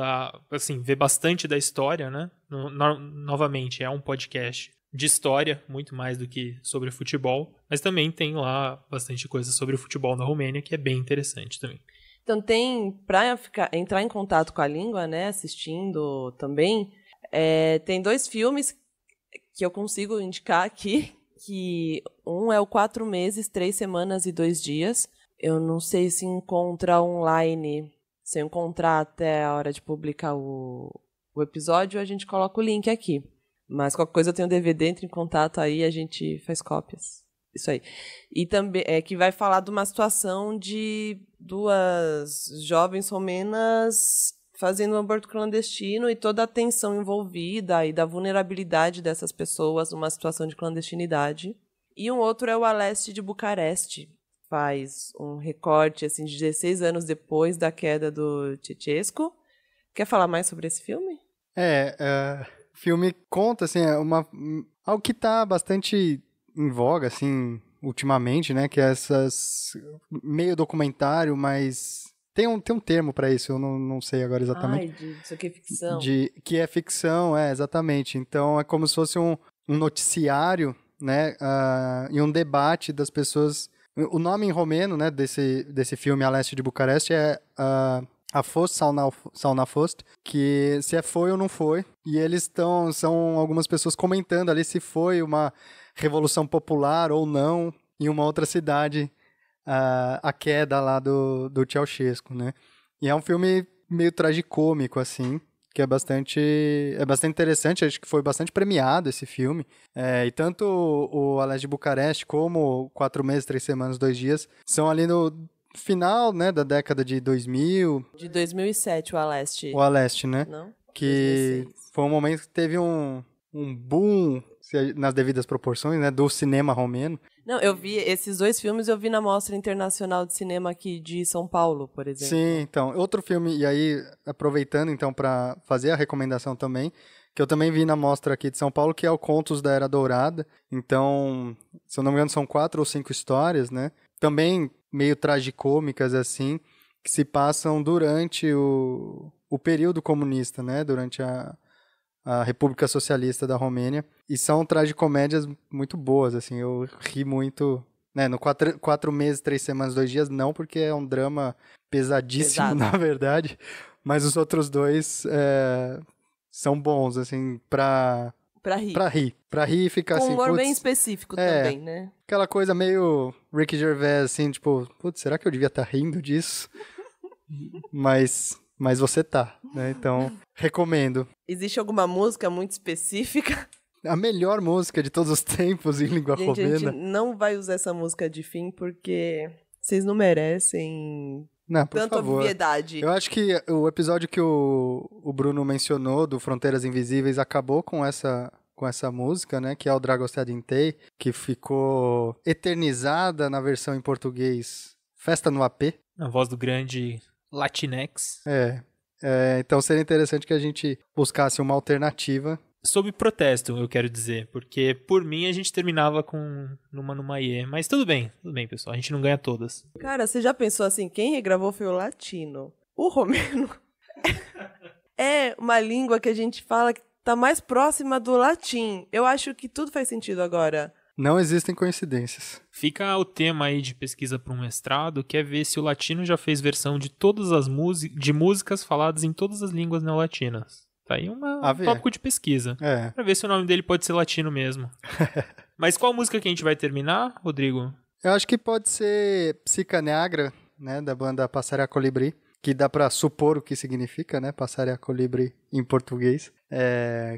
A: ver bastante da história, né? Novamente, é um podcast de história, muito mais do que sobre futebol, mas também tem lá bastante coisa sobre o futebol na Romênia, que é bem interessante também.
C: Então para entrar em contato com a língua, né, assistindo também, tem 2 filmes que eu consigo indicar aqui, que um é o 4 meses, 3 semanas e 2 dias. Eu não sei se encontra online, se eu encontrar até a hora de publicar o episódio, a gente coloca o link aqui. Mas qualquer coisa eu tenho DVD, entre em contato aí, a gente faz cópias. Isso aí. E também é que vai falar de uma situação de 2 jovens romenas fazendo um aborto clandestino e toda a tensão envolvida e da vulnerabilidade dessas pessoas numa situação de clandestinidade. E um outro é o A Leste de Bucareste. Faz um recorte assim, de 16 anos depois da queda do Ceausescu. Quer falar mais sobre esse filme?
D: O filme conta, assim, algo que tá bastante em voga, assim, ultimamente, né, que é essas meio documentário, mas tem um termo pra isso, eu não sei agora exatamente.
C: Isso aqui é ficção.
D: Que é ficção, exatamente. Então é como se fosse um noticiário, né, e um debate das pessoas. O nome em romeno, né, desse filme A Leste de Bucareste é A Fost sau n-a fost, que se foi ou não foi. E eles são algumas pessoas comentando ali se foi uma revolução popular ou não em uma outra cidade, a queda lá do Ceausescu, né? E é um filme meio tragicômico, assim, que é bastante interessante, acho que foi bastante premiado esse filme. E tanto o A Leste de Bucareste como 4 meses, 3 semanas, 2 dias são ali no final, né, da década de 2000.
C: De 2007, o A Leste.
D: O A Leste, né?
C: Não?
D: Que
C: 2006.
D: foi um momento que teve um boom, nas devidas proporções, né, do cinema romeno.
C: Não, eu vi esses 2 filmes, eu vi na Mostra Internacional de Cinema aqui de São Paulo, por exemplo.
D: Sim, então, outro filme, e aí, aproveitando então para fazer a recomendação também, que eu também vi na Mostra aqui de São Paulo, que é o Contos da Era Dourada. Então, se eu não me engano, são 4 ou 5 histórias, né? Também meio tragicômicas, assim, que se passam durante o período comunista, né? Durante a República Socialista da Romênia. E são tragicomédias muito boas, assim, eu ri muito, né? No 4 meses, 3 semanas, 2 dias, não, porque é um drama pesadíssimo, na verdade. Mas os outros 2 são bons, assim, pra rir. Pra rir e ficar
C: com
D: assim,
C: humor bem específico também, né? Aquela
D: coisa meio Ricky Gervais, assim, tipo, putz, será que eu devia estar rindo disso? Mas você tá, né? Então, recomendo.
C: Existe alguma música muito específica?
D: A melhor música de todos os tempos em língua romena.
C: A gente não vai usar essa música de fim porque vocês não merecem tanta obviedade.
D: Eu acho que o episódio que o Bruno mencionou do Fronteiras Invisíveis acabou com essa música, né? Que é o Dragostea Dintei, que ficou eternizada na versão em português Festa no AP.
A: Na voz do grande Latinex.
D: Então seria interessante que a gente buscasse uma alternativa.
A: Sob protesto, eu quero dizer, porque por mim a gente terminava com Numa Numaie, mas tudo bem, pessoal, a gente não ganha todas.
C: Cara, você já pensou assim, quem regravou foi o latino. O romeno é uma língua que a gente fala que tá mais próxima do latim. Eu acho que tudo faz sentido agora.
D: Não existem coincidências.
A: Fica o tema aí de pesquisa para um mestrado, que é ver se o latino já fez versão de todas as músicas faladas em todas as línguas neolatinas. Tá aí um tópico de pesquisa. Pra ver se o nome dele pode ser latino mesmo. Mas qual música que a gente vai terminar, Rodrigo?
D: Eu acho que pode ser Psica Negra, né, da banda Passaria Colibri, que dá pra supor o que significa, né, Passaria Colibri em português.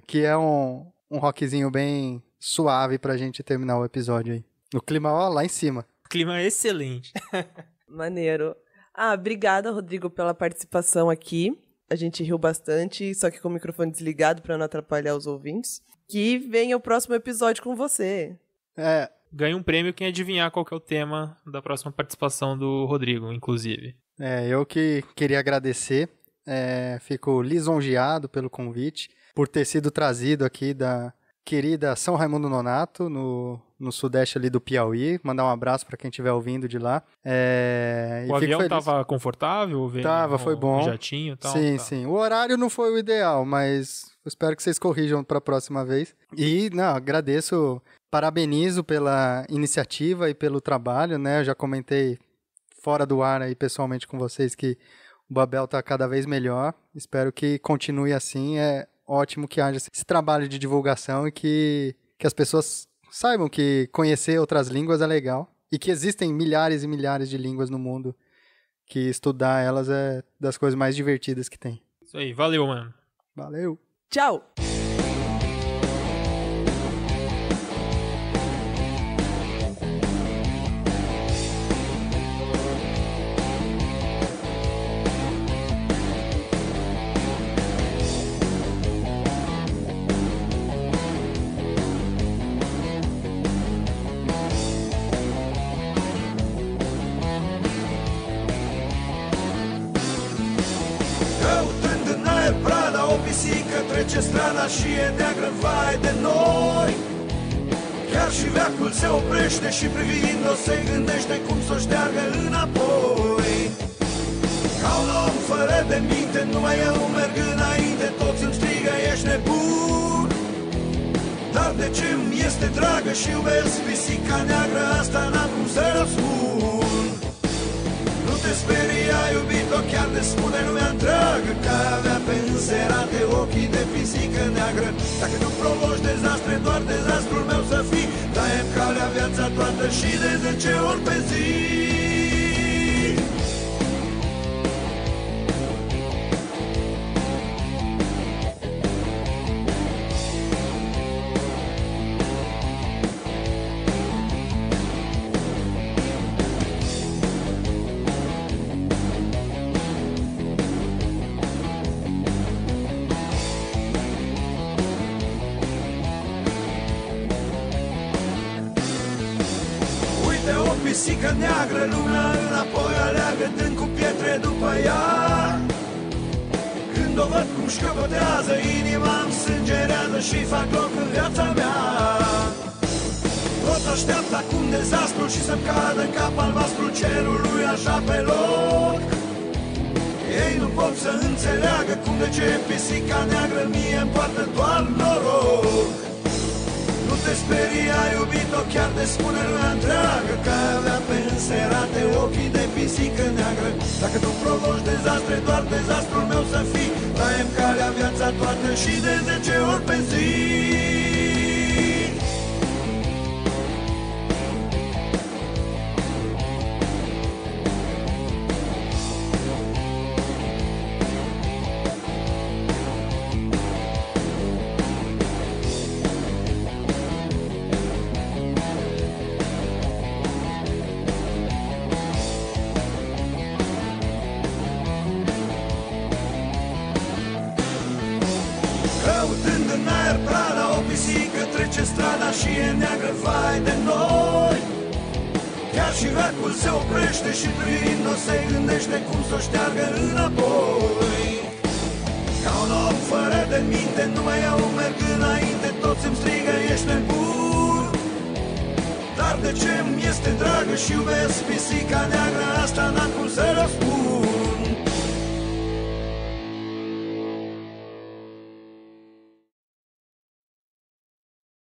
D: Que é um rockzinho bem suave pra gente terminar o episódio aí. O clima, lá em cima.
A: O clima é excelente.
C: Maneiro. Obrigada, Rodrigo, pela participação aqui. A gente riu bastante, só que com o microfone desligado pra não atrapalhar os ouvintes. Que venha o próximo episódio com você.
A: Ganha um prêmio quem adivinhar qual que é o tema da próxima participação do Rodrigo, inclusive.
D: Eu que queria agradecer. Fico lisonjeado pelo convite, por ter sido trazido aqui da querida São Raimundo Nonato, no sudeste ali do Piauí. Mandar um abraço para quem estiver ouvindo de lá.
A: O avião estava confortável?
D: Tava, foi bom.
A: Jatinho e tal?
D: Sim. O horário não foi o ideal, mas espero que vocês corrijam para a próxima vez. E, agradeço, parabenizo pela iniciativa e pelo trabalho, né? Eu já comentei fora do ar aí pessoalmente com vocês que o Babel está cada vez melhor. Espero que continue assim. É ótimo que haja esse trabalho de divulgação e que as pessoas saibam que conhecer outras línguas é legal e que existem milhares e milhares de línguas no mundo, que estudar elas é das coisas mais divertidas que tem.
A: Isso aí, valeu, mano.
D: Valeu!
C: Tchau!
G: Trece strada și e neagră, vai de noi. Chiar și veacul se oprește și privind-o se gândește cum s-o șteargă înapoi. Ca un om fără de minte, numai eu merg înainte, toți îmi strigă, ești nebun. Dar de ce îmi este dragă și iubesc pisica neagră, asta n-am cum să răspund. Nu te speria, iubito, chiar de spune lumea întreagă că avea pe înserate ochii de pisică neagră. Dacă nu provoci dezastre, doar dezastrul meu să fii. Taie-mi calea viața toată și de 10 ori pe zi. Pisică neagră, lumea înapoi aleagă, dând cu pietre după ea. Când o văd cum șcăpătează, inima îmi sângerează și fac loc în viața mea. Tot așteaptă acum dezastrul și să-mi cadă în cap albastrul cerului așa pe loc. Ei nu pot să înțeleagă cum de ce pisica neagră mie-mi poartă doar noroc. Nu te speria, iubito, chiar de spune lumea întreagă că avea pe înserate ochii de pisică neagră. Dacă tu provoci dezastre, doar dezastrul meu să fii. Taie-mi calea viața toată și de 10 ori pe zi. Strada și e neagră, vai de noi. Chiar și veacul se oprește și privind-o se gândește cum s-o șteargă înapoi. Ca un om fără de minte, numai eu merg înainte, toți îmi strigă, ești nebun. Dar de ce mi este dragă și iubesc pisica neagră,